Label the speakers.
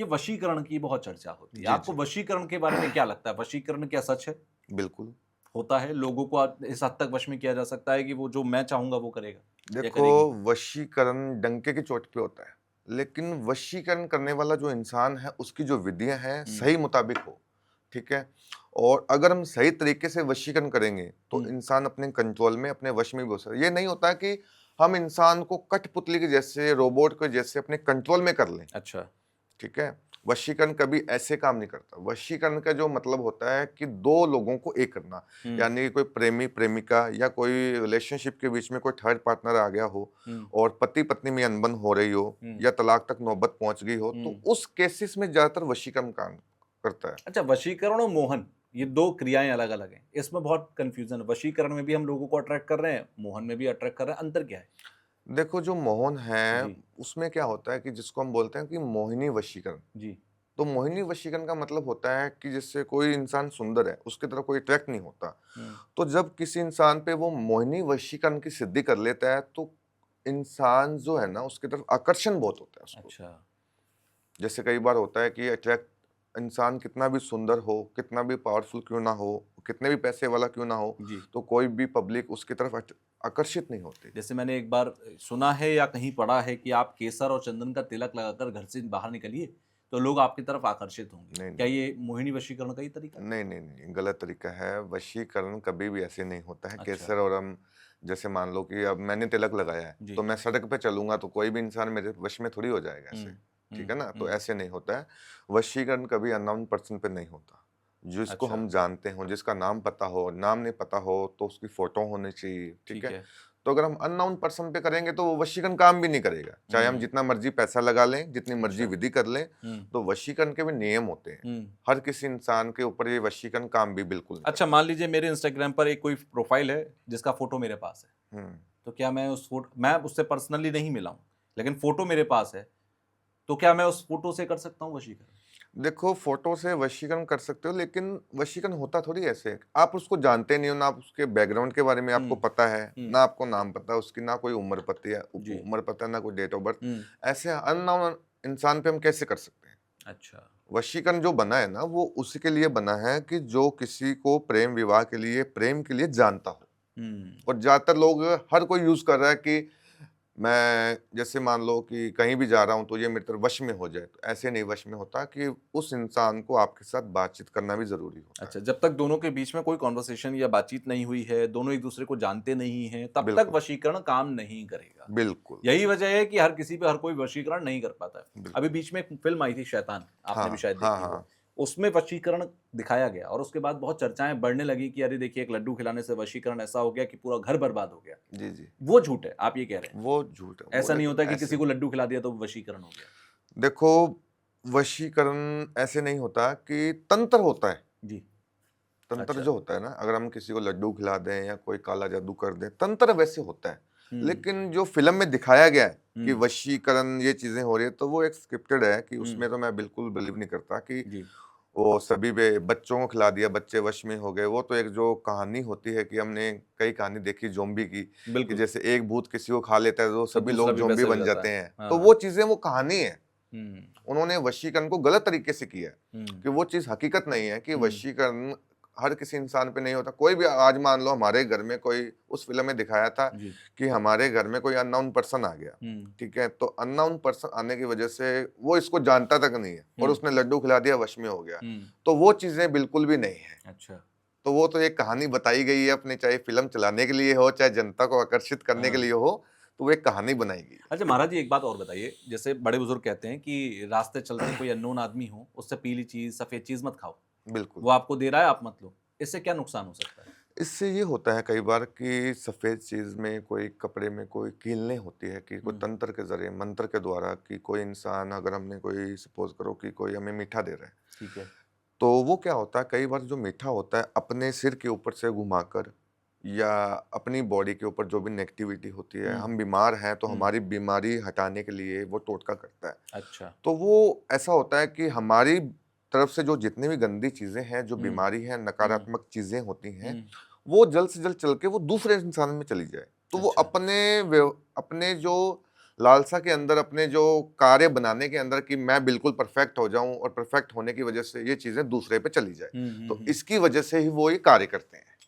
Speaker 1: ये वशीकरण की बहुत चर्चा होती है।
Speaker 2: जी,
Speaker 1: आपको
Speaker 2: जी।
Speaker 1: वशीकरण के बारे में क्या लगता है? वशीकरण क्या सच है?
Speaker 2: बिल्कुल।
Speaker 1: होता है? लोगों को इस हद तक वश में किया जा सकता है कि वो जो मैं चाहूँगा वो करेगा या
Speaker 2: देखो,
Speaker 1: करेगी?
Speaker 2: वशीकरण डंके की चोट पे होता है, लेकिन वशीकरण करने वाला जो इंसान है, उसकी जो विधियाँ हैं,
Speaker 1: हुँ,
Speaker 2: सही मुताबिक हो, ठीक है? और अगर हम सही तरीके से वशीकरण करेंगे, तो
Speaker 1: हुँ।
Speaker 2: इंसान अपने कंट्रोल में, अपने वश में भी हो सकता है। ये नहीं होता कि हम इंसान को कठपुतली के जैसे, रोबोट के जैसे अपने कंट्रोल में कर लें।
Speaker 1: अच्छा।
Speaker 2: ठीक है? वशीकरण कभी ऐसे काम नहीं करता। वशीकरण का जो मतलब होता है कि 2 लोगों को एक करना,
Speaker 1: हुँ,
Speaker 2: यानी कोई प्रेमी-प्रेमिका या कोई रिलेशनशिप के बीच में कोई थर्ड पार्टनर आ गया हो
Speaker 1: हुँ,
Speaker 2: और पति-पत्नी में अनबन हो रही हो
Speaker 1: हुँ,
Speaker 2: या तलाक तक नौबत पहुँच गई हो, तो
Speaker 1: हुँ।
Speaker 2: उस केसेस में ज़्यादातर वशीकरण काम करता है।
Speaker 1: अच्छा, वशीकरण और मोहन, ये 2 क्रियाएँ अलग-अलग हैं। इसमें बहुत कन्फ्यूज़न है। वशीकरण में भी हम लोगों को अट्रैक्ट कर रहे हैं, मोहन में भी अट्रैक्ट कर रहे हैं, अंतर क्या है?
Speaker 2: देखो, जो मोहन है,
Speaker 1: जी,
Speaker 2: उसमें क्या होता है कि जिसको हम बोलते हैं कि मोहिनी वशीकरण।
Speaker 1: जी।
Speaker 2: तो मोहिनी वशीकरण का मतलब होता है कि जैसे कोई इंसान सुंदर है, उसकी तरफ कोई अट्रैक्ट नहीं होता।
Speaker 1: हुँ,
Speaker 2: तो जब किसी इंसान पे वो मोहिनी वशीकरण की सिद्धि कर लेता है, तो इंसान जो है ना, उसकी तरफ आकर्षण बहुत होता है उसको।
Speaker 1: अच्छा।
Speaker 2: जैसे कई बार होता है कि अट्रैक्ट इंसान कितना भी सुंदर हो, कितना भी पावरफुल क्यों ना हो, कितने भी पैसे वाला क्यों ना हो,
Speaker 1: जी।
Speaker 2: तो कोई भी पब्लिक उसकी तरफ आकर्षित नहीं होती।
Speaker 1: जैसे मैंने एक बार सुना है या कहीं पढ़ा है कि आप केसर और चंदन का तिलक लगाकर घर से बाहर निकलिए, तो लोग आपकी तरफ आकर्षित होंगे।
Speaker 2: नहीं,
Speaker 1: क्या
Speaker 2: नहीं।
Speaker 1: ये मोहिनी वशीकरण का ही तरीका है?
Speaker 2: नहीं, नहीं, नहीं, गलत तरीका है। वशीकरण कभी भी ऐसे नहीं होता है।
Speaker 1: अच्छा,
Speaker 2: केसर और हम जैसे मान लो कि अब मैंने तिलक लगाया है,
Speaker 1: जी।
Speaker 2: तो मैं सड़क पे चलूँगा तो कोई भी इंसान मेरे वश में थोड़ी हो जाएगा
Speaker 1: हुँ,
Speaker 2: ऐसे, ठीक
Speaker 1: हुँ,
Speaker 2: है ना? तो
Speaker 1: हुँ।
Speaker 2: ऐसे नहीं होता है। वशीकरण कभी अननोन पर्सन पे नहीं होता। जिसको
Speaker 1: अच्छा,
Speaker 2: हम जानते हों, जिसका नाम पता हो, नाम नहीं पता हो तो उसकी फ़ोटो होनी चाहिए, ठीक
Speaker 1: ठीक
Speaker 2: है?
Speaker 1: है।
Speaker 2: तो अगर हम अननोन पर्सन पे करेंगे तो वो वशीकरण काम भी नहीं करेगा। चाहे हम
Speaker 1: हुँ,
Speaker 2: जितना मर्ज़ी पैसा लगा लें, जितनी मर्ज़ी
Speaker 1: अच्छा।
Speaker 2: विधि कर लें,
Speaker 1: हुँ,
Speaker 2: तो वशीकरण के भी नियम होते हैं।
Speaker 1: हुँ।
Speaker 2: हर किसी इंसान के ऊपर ये वशीकरण काम भी बिल्कुल नहीं
Speaker 1: अच्छा,
Speaker 2: करता।
Speaker 1: मान लीजिए मेरे इंस्टाग्राम पर एक कोई प्रोफ़ाइल है, जिसका फ़ोटो मेरे पास है।
Speaker 2: हुँ।
Speaker 1: तो क्या मैं उससे पर्सनली नहीं मिला हूँ, लेकिन फ़ोटो मेरे पास है, तो क्या मैं उस फ़ोटो से कर सकता हूँ वशीकरण?
Speaker 2: देखो, फ़ोटो से वशीकरण कर सकते हो, लेकिन वशीकरण होता थोड़ी ऐसे है। आप उसको जानते नहीं हो, ना आप उसके बैकग्राउंड के बारे में आपको
Speaker 1: हुँ,
Speaker 2: पता है,
Speaker 1: हुँ।
Speaker 2: ना आपको नाम पता है उसकी, ना कोई उम्र पता है
Speaker 1: जी।
Speaker 2: उम्र पता है, ना कोई डेट ऑफ बर्थ।
Speaker 1: हुँ।
Speaker 2: ऐसे अननोन इंसान पे हम कैसे कर सकते हैं?
Speaker 1: अच्छा।
Speaker 2: वशीकरण जो बना है ना, वो उसी के लिए बना है कि जो किसी को प्रेम विवाह के लिए, प्रेम के लिए जानता हो।
Speaker 1: हुँ।
Speaker 2: और ज़्यादातर लोग, हर कोई यूज़ कर रहा है कि मैं जैसे मान लो कि कहीं भी जा रहा हूँ तो ये मेरे तरफ वश में हो जाए, तो ऐसे नहीं वश में होता कि उस इंसान को आपके साथ बातचीत करना भी ज़रूरी होता
Speaker 1: अच्छा,
Speaker 2: है।
Speaker 1: जब तक दोनों के बीच में कोई कन्वर्सेशन या बातचीत नहीं हुई है, दोनों एक-दूसरे को जानते नहीं हैं, तब तक
Speaker 2: बिल्कुल,
Speaker 1: वशीकरण काम नहीं करेगा।
Speaker 2: बिल्कुल,
Speaker 1: यही वजह है कि हर किसी पे हर कोई वशीकरण नहीं कर पाता है। अभी
Speaker 2: बिल्कुल।
Speaker 1: बीच में एक फ़िल्म आई थी शैतान, आपने भी
Speaker 2: हाँ,
Speaker 1: शायद
Speaker 2: हाँ,
Speaker 1: देखी हो।
Speaker 2: हाँ।
Speaker 1: उसमें वशीकरण दिखाया गया और उसके बाद बहुत चर्चाएँ बढ़ने लगी कि अरे देखिए एक लड्डू खिलाने से वशीकरण ऐसा हो गया कि पूरा घर बर्बाद हो गया।
Speaker 2: जी, जी।
Speaker 1: वो झूठ है, आप ये कह रहे हैं।
Speaker 2: वो झूठ है, वो
Speaker 1: ऐसा नहीं
Speaker 2: देखो
Speaker 1: होता कि
Speaker 2: ऐसे
Speaker 1: किसी को लड्डू खिला दिया तो वशीकरण हो गया।
Speaker 2: देखो, वशीकरण ऐसे नहीं होता कि तंत्र होता है।
Speaker 1: जी,
Speaker 2: तंत्र
Speaker 1: अच्छा।
Speaker 2: जो होता है ना, अगर हम किसी को लड्डू खिला दें या कोई काला जादू कर दें, तंत्र वैसे होता है।
Speaker 1: हुँ,
Speaker 2: लेकिन जो फ़िल्म में दिखाया गया है कि
Speaker 1: हुँ,
Speaker 2: वशीकरण ये चीज़ें हो रही है, तो वो एक स्क्रिप्टेड है कि
Speaker 1: हुँ,
Speaker 2: उसमें तो मैं बिल्कुल बिलीव नहीं करता कि
Speaker 1: जी,
Speaker 2: वो सभी बे बच्चों को खिला दिया, बच्चे वश में हो गए। वो तो एक जो कहानी होती है कि हमने कई कहानी देखी ज़ॉम्बी की, कि
Speaker 1: बिल्कुल।
Speaker 2: जैसे एक भूत किसी को खा लेता है, तो
Speaker 1: तो
Speaker 2: सभी
Speaker 1: दूसरा
Speaker 2: लोग
Speaker 1: भी
Speaker 2: ज़ॉम्बी
Speaker 1: वैसा ही हो
Speaker 2: बन
Speaker 1: जाता
Speaker 2: जाते
Speaker 1: है।
Speaker 2: हैं। तो
Speaker 1: हाँ,
Speaker 2: वो चीज़ें वो कहानी है।
Speaker 1: हुँ,
Speaker 2: उन्होंने वशीकरण को गलत तरीके से किया है,
Speaker 1: हुँ,
Speaker 2: कि वो चीज़ हकीकत नहीं है कि
Speaker 1: हुँ,
Speaker 2: वशीकरण हर किसी इंसान पे नहीं होता। कोई भी आज मान लो हमारे घर में कोई, उस फ़िल्म में दिखाया था
Speaker 1: जी,
Speaker 2: कि हमारे घर में कोई अननोन पर्सन आ गया,
Speaker 1: हुँ,
Speaker 2: ठीक है? तो अननोन पर्सन आने की वजह से वो इसको जानता तक नहीं है और
Speaker 1: हुँ,
Speaker 2: उसने लड्डू खिला दिया, वश में हो गया।
Speaker 1: हुँ,
Speaker 2: तो वो चीज़ें बिल्कुल भी नहीं है।
Speaker 1: अच्छा,
Speaker 2: तो वो तो एक कहानी बताई गई है अपने, चाहे फ़िल्म चलाने के लिए हो, चाहे जनता को आकर्षित करने के
Speaker 1: हाँ।
Speaker 2: लिए हो, तो वो एक कहानी बनाई गई है।
Speaker 1: अच्छा महाराज जी एक बात और बताइए, जैसे बड़े-बुज़ुर्ग कहते हैं कि रास्ते चलते कोई अननोन आदमी हो, उससे पीली चीज़, सफ़ेद चीज़ मत खाओ।
Speaker 2: बिल्कुल।
Speaker 1: वो आपको दे रहा है, आप मत लो। इससे क्या नुकसान हो सकता है?
Speaker 2: इससे ये होता है कई बार कि सफ़ेद चीज़ में, कोई कपड़े में कोई कीलने होती है कि कोई
Speaker 1: हुँ,
Speaker 2: तंत्र के ज़रिए, मंत्र के द्वारा, कि कोई इंसान, अगर हमने कोई सपोज़ करो कि कोई हमें मीठा दे रहा है,
Speaker 1: ठीक है।
Speaker 2: तो वो क्या होता है कई बार जो मीठा होता है अपने सिर के ऊपर से घुमाकर या अपनी बॉडी के ऊपर जो भी नेगेटिविटी होती है,
Speaker 1: हुँ,
Speaker 2: हम बीमार हैं तो
Speaker 1: हुँ,
Speaker 2: हमारी बीमारी हटाने के लिए वो टोटका करता है।
Speaker 1: अच्छा,
Speaker 2: तो वो ऐसा होता है कि हमारी तरफ से जो जितनी भी गंदी चीज़ें हैं, जो
Speaker 1: हुँ,
Speaker 2: बीमारी है,
Speaker 1: हुँ,
Speaker 2: नकारात्मक चीज़ें होती हैं,
Speaker 1: हुँ,
Speaker 2: वो जल्द से जल्द चल के वो दूसरे इंसान में चली जाए। तो वो
Speaker 1: अच्छा,
Speaker 2: अपने जो लालसा के अंदर अपने जो कार्य बनाने के अंदर कि मैं बिल्कुल परफेक्ट हो जाऊं और परफेक्ट होने की वजह से ये चीजें दूसरे पे चली जाए, तो इसकी वजह से ही वो ये कार्य करते हैं।